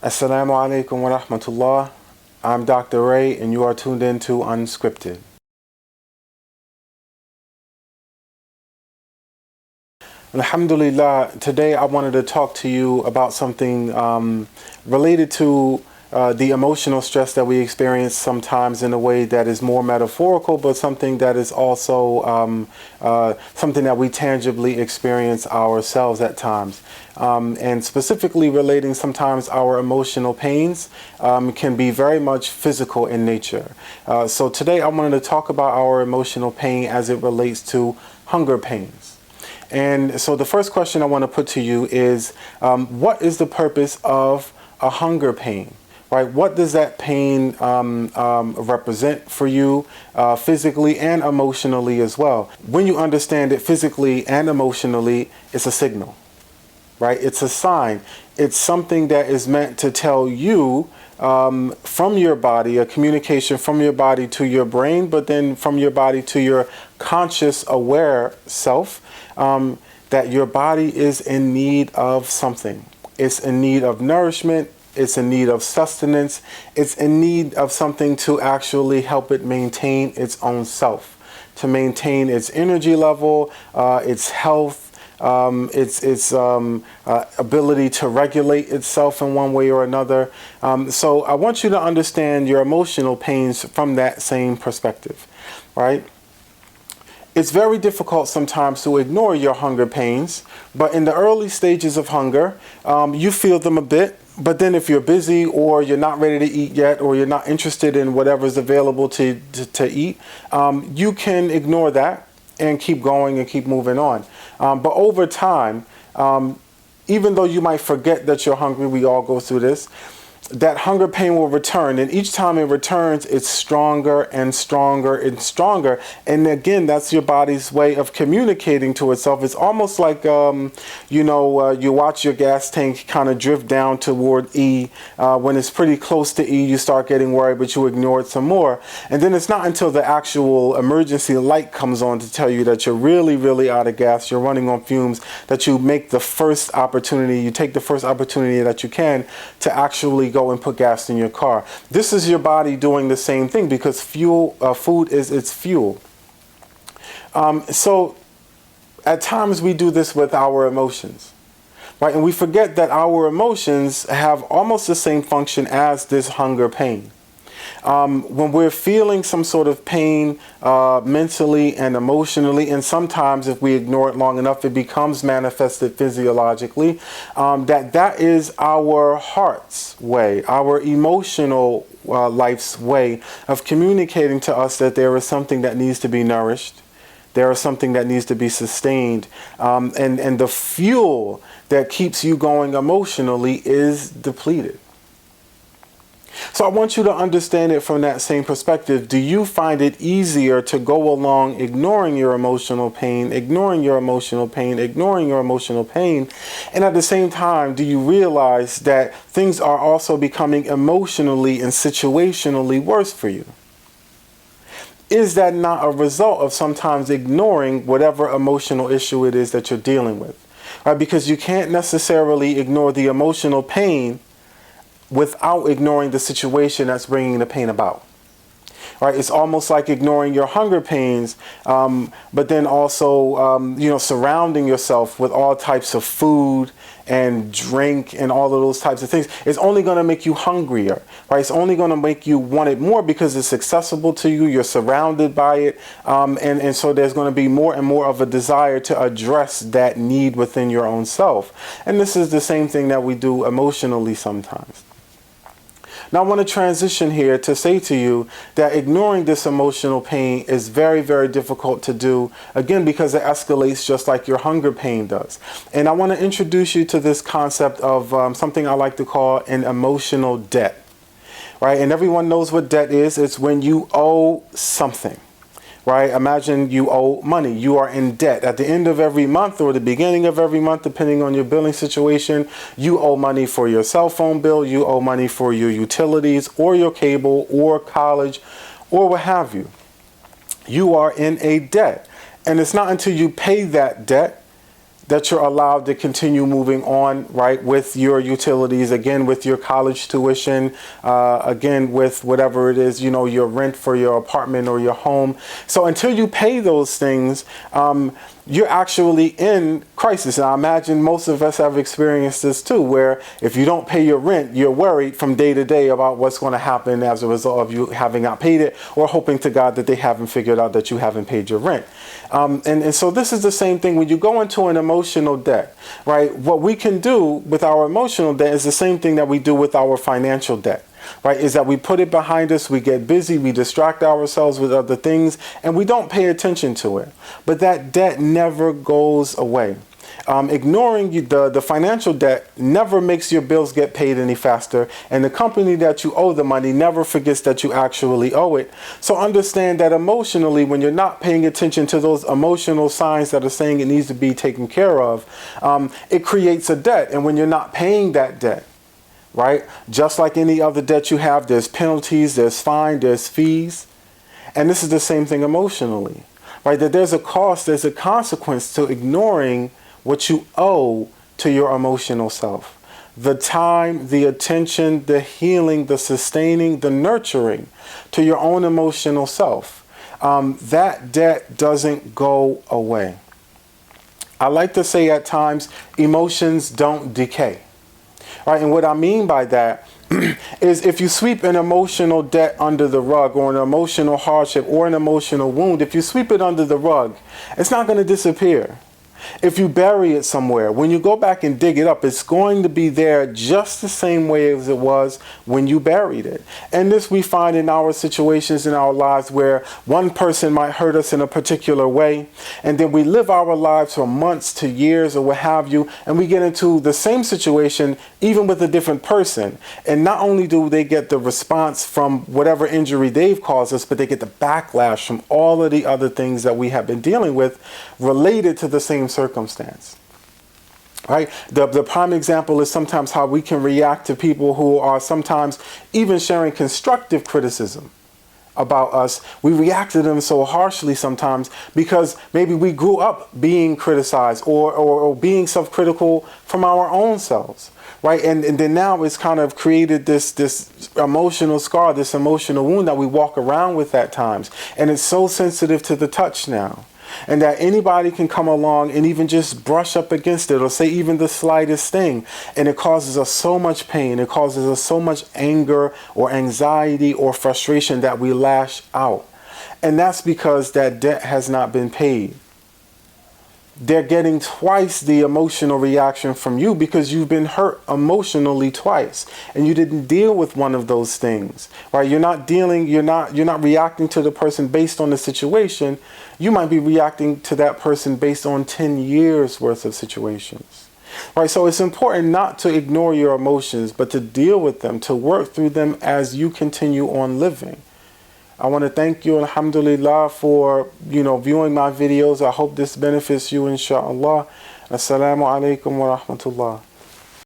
Assalamu alaikum wa rahmatullah. I'm Dr. Ray, and you are tuned in to Unscripted. Alhamdulillah, today I wanted to talk to you about something related to the emotional stress that we experience sometimes in a way that is more metaphorical, but something that is also something that we tangibly experience ourselves at times. And specifically relating sometimes our emotional pains can be very much physical in nature. So today I wanted to talk about our emotional pain as it relates to hunger pains. And so the first question I want to put to you is, what is the purpose of a hunger pain? Right? What does that pain represent for you physically and emotionally as well? When you understand it physically and emotionally, it's a signal, right? It's a sign. It's something that is meant to tell you from your body, a communication from your body to your brain, but then from your body to your conscious, aware self, that your body is in need of something. It's in need of nourishment. It's in need of sustenance. It's in need of something to actually help it maintain its own self, to maintain its energy level, its health, its ability to regulate itself in one way or another. So I want you to understand your emotional pains from that same perspective, right? It's very difficult sometimes to ignore your hunger pains, but in the early stages of hunger, you feel them a bit. But then if you're busy or you're not ready to eat yet, or you're not interested in whatever's available to eat, you can ignore that and keep going and keep moving on. But over time, even though you might forget that you're hungry, we all go through this, that hunger pain will return, and each time it returns, it's stronger and stronger and stronger. And again, that's your body's way of communicating to itself. It's almost like, you watch your gas tank kind of drift down toward E. When it's pretty close to E, you start getting worried, but you ignore it some more. And then it's not until the actual emergency light comes on to tell you that you're really, really out of gas, you're running on fumes, that you make the first opportunity, you take the first opportunity that you can to actually go and put gas in your car. This is your body doing the same thing, because food is its fuel. So at times we do this with our emotions, right? And we forget that our emotions have almost the same function as this hunger pain. When we're feeling some sort of pain mentally and emotionally, and sometimes if we ignore it long enough, it becomes manifested physiologically, that is our heart's way, our emotional life's way of communicating to us that there is something that needs to be nourished. There is something that needs to be sustained. And the fuel that keeps you going emotionally is depleted. So I want you to understand it from that same perspective. Do you find it easier to go along ignoring your emotional pain, ignoring your emotional pain, ignoring your emotional pain? And at the same time, do you realize that things are also becoming emotionally and situationally worse for you? Is that not a result of sometimes ignoring whatever emotional issue it is that you're dealing with? Right? Because you can't necessarily ignore the emotional pain without ignoring the situation that's bringing the pain about. Right? It's almost like ignoring your hunger pains, but then also, surrounding yourself with all types of food and drink and all of those types of things. It's only going to make you hungrier, right? It's only going to make you want it more because it's accessible to you. You're surrounded by it. And so there's going to be more and more of a desire to address that need within your own self. And this is the same thing that we do emotionally sometimes. Now I want to transition here to say to you that ignoring this emotional pain is very, very difficult to do, again, because it escalates just like your hunger pain does. And I want to introduce you to this concept of something I like to call an emotional debt, right? And everyone knows what debt is. It's when you owe something. Right? Imagine you owe money. You are in debt. At the end of every month or the beginning of every month, depending on your billing situation, you owe money for your cell phone bill, you owe money for your utilities or your cable or college or what have you. You are in a debt. And it's not until you pay that debt that you're allowed to continue moving on, right, with your utilities, again, with your college tuition, again, with whatever it is, you know, your rent for your apartment or your home. So until you pay those things, you're actually in crisis. And I imagine most of us have experienced this too, where if you don't pay your rent, you're worried from day to day about what's going to happen as a result of you having not paid it, or hoping to God that they haven't figured out that you haven't paid your rent. And so this is the same thing when you go into an emotional debt, right? What we can do with our emotional debt is the same thing that we do with our financial debt. Right, is that we put it behind us, we get busy, we distract ourselves with other things, and we don't pay attention to it. But that debt never goes away. Ignoring the financial debt never makes your bills get paid any faster, and the company that you owe the money never forgets that you actually owe it. So understand that emotionally, when you're not paying attention to those emotional signs that are saying it needs to be taken care of, it creates a debt. And when you're not paying that debt, right, just like any other debt you have, there's penalties, there's fine, there's fees. And this is the same thing emotionally, right? That there's a cost, there's a consequence to ignoring what you owe to your emotional self. The time, the attention, the healing, the sustaining, the nurturing to your own emotional self. That debt doesn't go away. I like to say at times, emotions don't decay. Right, and what I mean by that is if you sweep an emotional debt under the rug, or an emotional hardship, or an emotional wound, if you sweep it under the rug, it's not going to disappear. If you bury it somewhere, when you go back and dig it up, it's going to be there just the same way as it was when you buried it. And this we find in our situations in our lives where one person might hurt us in a particular way, and then we live our lives for months to years or what have you, and we get into the same situation even with a different person. And not only do they get the response from whatever injury they've caused us, but they get the backlash from all of the other things that we have been dealing with related to the same circumstance. Right? The prime example is sometimes how we can react to people who are sometimes even sharing constructive criticism about us. We react to them so harshly sometimes because maybe we grew up being criticized or being self-critical from our own selves. Right? And then now it's kind of created this emotional scar, this emotional wound that we walk around with at times. And it's so sensitive to the touch now. And that anybody can come along and even just brush up against it or say even the slightest thing. And it causes us so much pain. It causes us so much anger or anxiety or frustration that we lash out. And that's because that debt has not been paid. They're getting twice the emotional reaction from you because you've been hurt emotionally twice, and you didn't deal with one of those things, right? You're not reacting to the person based on the situation. You might be reacting to that person based on 10 years worth of situations, right? So it's important not to ignore your emotions, but to deal with them, to work through them as you continue on living. I want to thank you, alhamdulillah, for, viewing my videos. I hope this benefits you, inshallah. Assalamu alaikum wa rahmatullah.